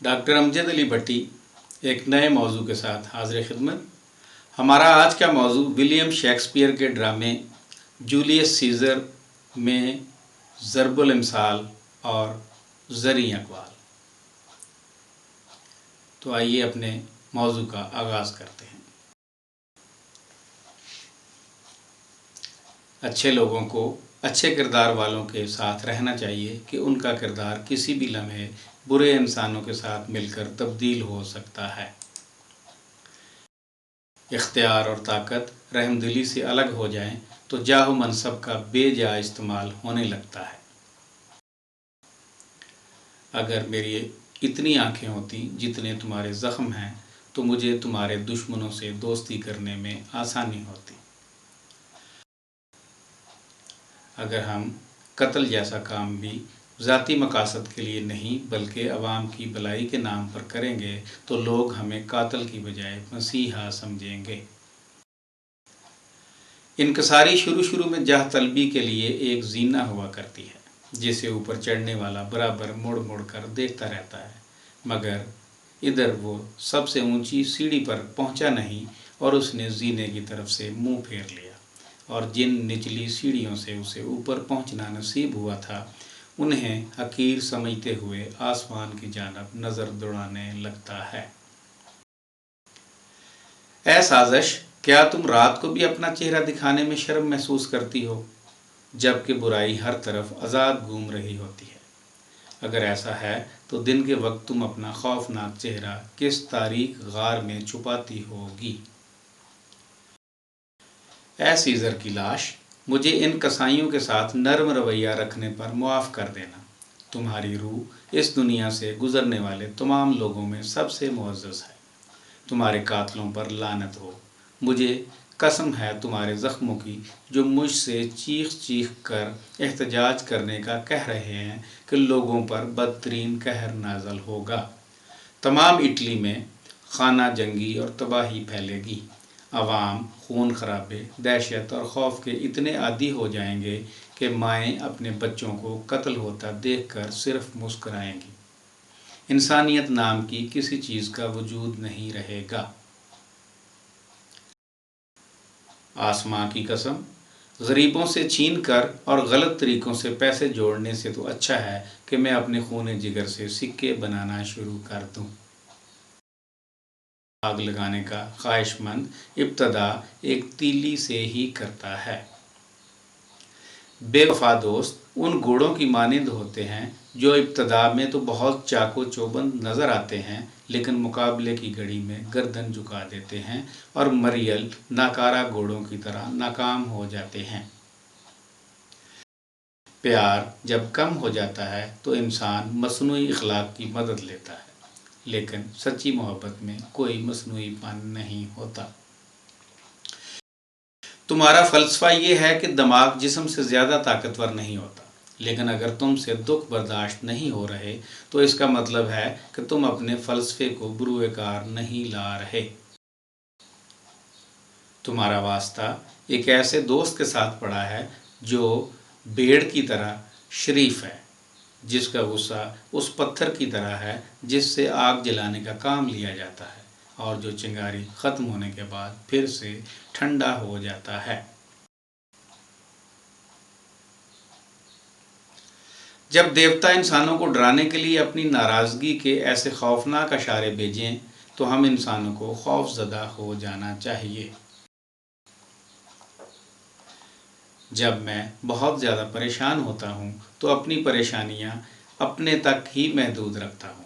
Doctor Amjad Ali भट्टी एक नए मौजू के साथ हाजिर खिदमत। हमारा आज का मौजू विलियम शेक्सपियर के ड्रामे जूलियस सीज़र में ज़रबुल इमसाल और ज़री अक़वाल। तो आइए अपने मौजू का आगाज़ करते हैं। अच्छे लोगों को अच्छे किरदार वालों के साथ रहना चाहिए कि उनका किरदार किसी भी लम्हे बुरे इंसानों के साथ मिलकर तब्दील हो सकता है। इख्तियार और ताकत रहमदिली से अलग हो जाएं तो जाह मनसब का बेजा इस्तेमाल होने लगता है। अगर मेरी इतनी आँखें होती जितने तुम्हारे ज़ख्म हैं तो मुझे तुम्हारे दुश्मनों से दोस्ती करने में आसानी होती। अगर हम कत्ल जैसा काम भी ज़ाती मकासद के लिए नहीं बल्कि अवाम की भलाई के नाम पर करेंगे तो लोग हमें कातिल की बजाय मसीहा समझेंगे। इनकसारी शुरू में जाह तलबी के लिए एक जीना हुआ करती है जिसे ऊपर चढ़ने वाला बराबर मुड़ मुड़ कर देखता रहता है, मगर इधर वो सबसे ऊंची सीढ़ी पर पहुंचा नहीं और उसने जीने की तरफ से मुंह फेर लिया और जिन निचली सीढ़ियों से उसे ऊपर पहुंचना नसीब हुआ था उन्हें हकीर समझते हुए आसमान की जानब नज़र दौड़ाने लगता है। ऐ साज़िश, क्या तुम रात को भी अपना चेहरा दिखाने में शर्म महसूस करती हो जबकि बुराई हर तरफ आज़ाद घूम रही होती है? अगर ऐसा है तो दिन के वक्त तुम अपना खौफनाक चेहरा किस तारीक गार में छुपाती होगी? ऐ सीज़र की लाश, मुझे इन कसाइयों के साथ नरम रवैया रखने पर मुआफ़ कर देना। तुम्हारी रूह इस दुनिया से गुज़रने वाले तमाम लोगों में सबसे मुअज़्ज़ज़ है। तुम्हारे कातलों पर लानत हो। मुझे कसम है तुम्हारे ज़ख्मों की जो मुझसे चीख चीख कर एहतजाज करने का कह रहे हैं कि लोगों पर बदतरीन कहर नाज़ल होगा। तमाम इटली में खाना जंगी और तबाही फैलेगी। अवाम खून खराबे, दहशत और खौफ के इतने आदी हो जाएंगे कि माएँ अपने बच्चों को कत्ल होता देखकर सिर्फ मुस्कराएंगी। इंसानियत नाम की किसी चीज़ का वजूद नहीं रहेगा। आसमां की कसम, गरीबों से छीन कर और गलत तरीक़ों से पैसे जोड़ने से तो अच्छा है कि मैं अपने खून जिगर से सिक्के बनाना शुरू कर दूं। आग लगाने का ख्वाहिशमंद इब्तदा एक तीली से ही करता है। बेवफा दोस्त उन घोड़ों की मानिंद होते हैं जो इब्तदा में तो बहुत चाको चौबंद नज़र आते हैं लेकिन मुकाबले की घड़ी में गर्दन झुका देते हैं और मरियल नाकारा घोड़ों की तरह नाकाम हो जाते हैं। प्यार जब कम हो जाता है तो इंसान मसनूई इखलाक की मदद लेता है, लेकिन सच्ची मोहब्बत में कोई मसनूईपन नहीं होता। तुम्हारा फ़लसफ़ा ये है कि दिमाग जिस्म से ज़्यादा ताकतवर नहीं होता, लेकिन अगर तुमसे दुख बर्दाश्त नहीं हो रहे तो इसका मतलब है कि तुम अपने फ़लसफ़े को बुरुए कार नहीं ला रहे। तुम्हारा वास्ता एक ऐसे दोस्त के साथ पड़ा है जो भेड़ की तरह शरीफ है, जिसका गुस्सा उस पत्थर की तरह है जिससे आग जलाने का काम लिया जाता है और जो चिंगारी ख़त्म होने के बाद फिर से ठंडा हो जाता है। जब देवता इंसानों को डराने के लिए अपनी नाराज़गी के ऐसे खौफनाक अशारे भेजें तो हम इंसानों को खौफज़दा हो जाना चाहिए। जब मैं बहुत ज़्यादा परेशान होता हूँ तो अपनी परेशानियाँ अपने तक ही महदूद रखता हूँ।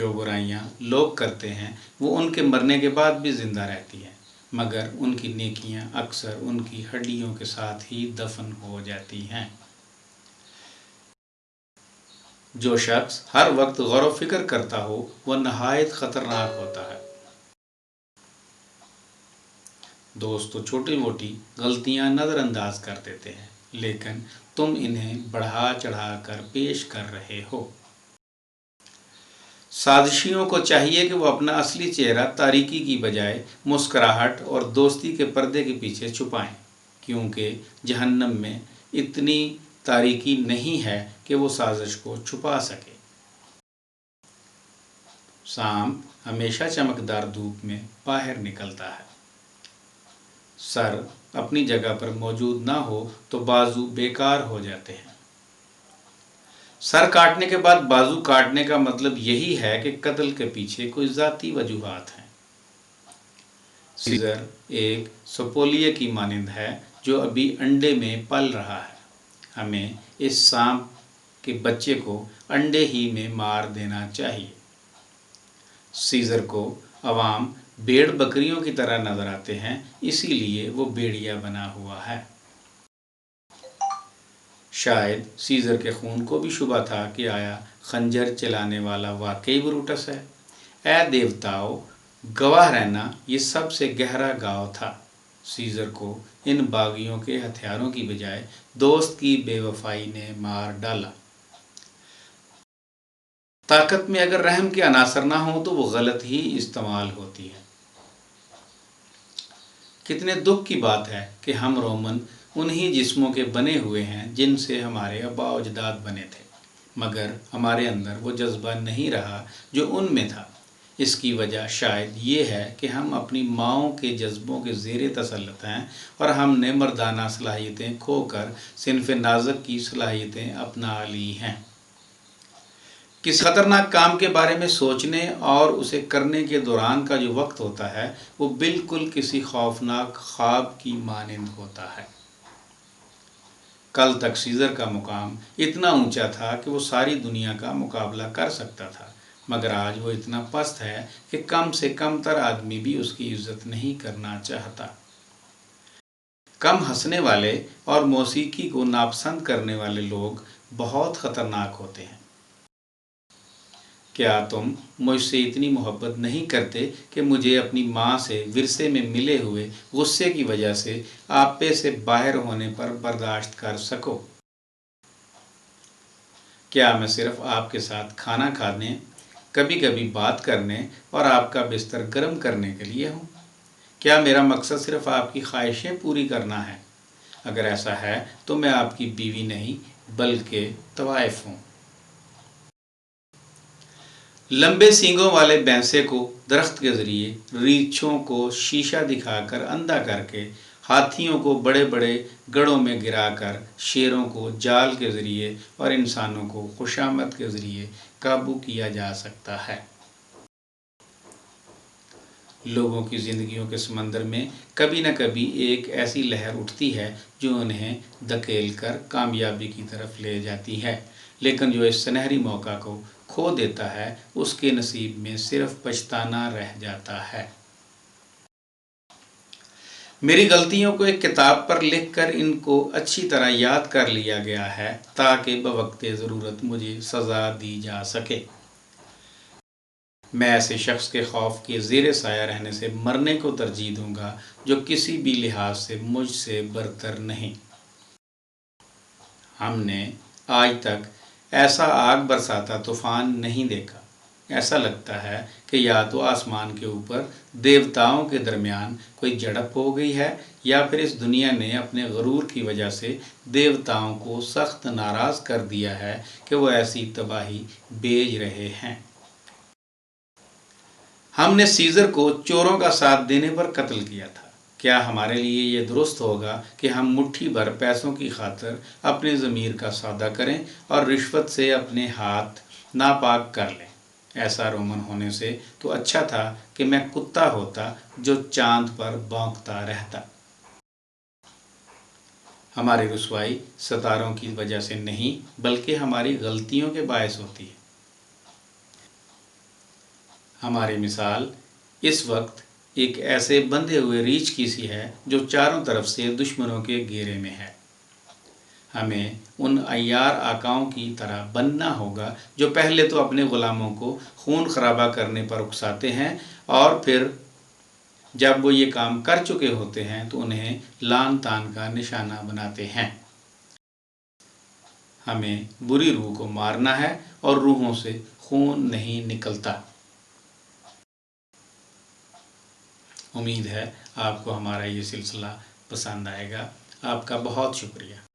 जो बुराइयाँ लोग करते हैं वो उनके मरने के बाद भी ज़िंदा रहती हैं, मगर उनकी नेकियां अक्सर उनकी हड्डियों के साथ ही दफन हो जाती हैं। जो शख्स हर वक्त गौर फिक्र करता हो वह नहायत ख़तरनाक होता है। दोस्त तो छोटी मोटी गलतियां नज़रअंदाज कर देते हैं, लेकिन तुम इन्हें बढ़ा चढ़ा कर पेश कर रहे हो। साजिशियों को चाहिए कि वो अपना असली चेहरा तारीकी की बजाय मुस्कराहट और दोस्ती के पर्दे के पीछे छुपाएं, क्योंकि जहन्नम में इतनी تاریکی نہیں ہے کہ وہ سازش کو چھپا سکے۔ سانپ ہمیشہ چمکدار دھوپ میں باہر نکلتا ہے۔ سر اپنی جگہ پر موجود نہ ہو تو بازو بیکار ہو جاتے ہیں۔ سر کاٹنے کے بعد بازو کاٹنے کا مطلب یہی ہے کہ قتل کے پیچھے کوئی ذاتی وجوہات ہیں۔ سیزر ایک سپولیے کی مانند ہے جو ابھی انڈے میں پل رہا ہے۔ ہمیں اس سانپ کے بچے کو انڈے ہی میں مار دینا چاہیے۔ سیزر کو عوام بھیڑ بکریوں کی طرح نظر آتے ہیں، اسی لیے وہ بھیڑیا بنا ہوا ہے۔ شاید سیزر کے خون کو بھی شبہ تھا کہ آیا خنجر چلانے والا واقعی بروٹس ہے۔ اے دیوتاؤ، گواہ رہنا، یہ سب سے گہرا گاؤ تھا۔ سیزر کو ان باغیوں کے ہتھیاروں کی بجائے دوست کی بے وفائی نے مار ڈالا۔ طاقت میں اگر رحم کے عناصر نہ ہوں تو وہ غلط ہی استعمال ہوتی ہے۔ کتنے دکھ کی بات ہے کہ ہم رومن انہی جسموں کے بنے ہوئے ہیں جن سے ہمارے آباء و اجداد بنے تھے، مگر ہمارے اندر وہ جذبہ نہیں رہا جو ان میں تھا۔ اس کی وجہ شاید یہ ہے کہ ہم اپنی ماؤں کے جذبوں کے زیر تسلط ہیں اور ہم نے مردانہ صلاحیتیں کھو کر صنف نازک کی صلاحیتیں اپنا لی ہیں۔ کسی خطرناک کام کے بارے میں سوچنے اور اسے کرنے کے دوران کا جو وقت ہوتا ہے وہ بالکل کسی خوفناک خواب کی مانند ہوتا ہے۔ کل تک سیزر کا مقام اتنا اونچا تھا کہ وہ ساری دنیا کا مقابلہ کر سکتا تھا، مگر آج وہ اتنا پست ہے کہ کم سے کم تر آدمی بھی اس کی عزت نہیں کرنا چاہتا۔ کم ہنسنے والے اور موسیقی کو ناپسند کرنے والے لوگ بہت خطرناک ہوتے ہیں۔ کیا تم مجھ سے اتنی محبت نہیں کرتے کہ مجھے اپنی ماں سے ورثے میں ملے ہوئے غصے کی وجہ سے آپے سے باہر ہونے پر برداشت کر سکو؟ کیا میں صرف آپ کے ساتھ کھانا کھانے، کبھی کبھی بات کرنے اور آپ کا بستر گرم کرنے کے لیے ہوں؟ کیا میرا مقصد صرف آپ کی خواہشیں پوری کرنا ہے؟ اگر ایسا ہے تو میں آپ کی بیوی نہیں بلکہ طوائف ہوں۔ لمبے سینگوں والے بھینسے کو درخت کے ذریعے، ریچھوں کو شیشہ دکھا کر اندھا کر کے، ہاتھیوں کو بڑے بڑے گڑھوں میں گرا کر، شیروں کو جال کے ذریعے اور انسانوں کو خوشامد کے ذریعے قابو کیا جا سکتا ہے۔ لوگوں کی زندگیوں کے سمندر میں کبھی نہ کبھی ایک ایسی لہر اٹھتی ہے جو انہیں دھکیل کر کامیابی کی طرف لے جاتی ہے، لیکن جو اس سنہری موقع کو کھو دیتا ہے اس کے نصیب میں صرف پچھتانا رہ جاتا ہے۔ میری غلطیوں کو ایک کتاب پر لکھ کر ان کو اچھی طرح یاد کر لیا گیا ہے تاکہ بوقت ضرورت مجھے سزا دی جا سکے۔ میں ایسے شخص کے خوف کے زیر سایہ رہنے سے مرنے کو ترجیح دوں گا جو کسی بھی لحاظ سے مجھ سے برتر نہیں۔ ہم نے آج تک ایسا آگ برساتا طوفان نہیں دیکھا۔ ایسا لگتا ہے کہ یا تو آسمان کے اوپر دیوتاؤں کے درمیان کوئی جھڑپ ہو گئی ہے یا پھر اس دنیا نے اپنے غرور کی وجہ سے دیوتاؤں کو سخت ناراض کر دیا ہے کہ وہ ایسی تباہی بھیج رہے ہیں۔ ہم نے سیزر کو چوروں کا ساتھ دینے پر قتل کیا تھا۔ کیا ہمارے لیے یہ درست ہوگا کہ ہم مٹھی بھر پیسوں کی خاطر اپنے ضمیر کا سودا کریں اور رشوت سے اپنے ہاتھ ناپاک کر لیں؟ ایسا رومن ہونے سے تو اچھا تھا کہ میں کتا ہوتا جو چاند پر بھونکتا رہتا۔ ہماری رسوائی ستاروں کی وجہ سے نہیں بلکہ ہماری غلطیوں کے باعث ہوتی ہے۔ ہماری مثال اس وقت ایک ایسے بندھے ہوئے ریچھ کی سی ہے جو چاروں طرف سے دشمنوں کے گھیرے میں ہے۔ ہمیں ان عیار آقاؤں کی طرح بننا ہوگا جو پہلے تو اپنے غلاموں کو خون خرابہ کرنے پر اکساتے ہیں اور پھر جب وہ یہ کام کر چکے ہوتے ہیں تو انہیں لعن طعن کا نشانہ بناتے ہیں۔ ہمیں بری روح کو مارنا ہے اور روحوں سے خون نہیں نکلتا۔ امید ہے آپ کو ہمارا یہ سلسلہ پسند آئے گا۔ آپ کا بہت شکریہ۔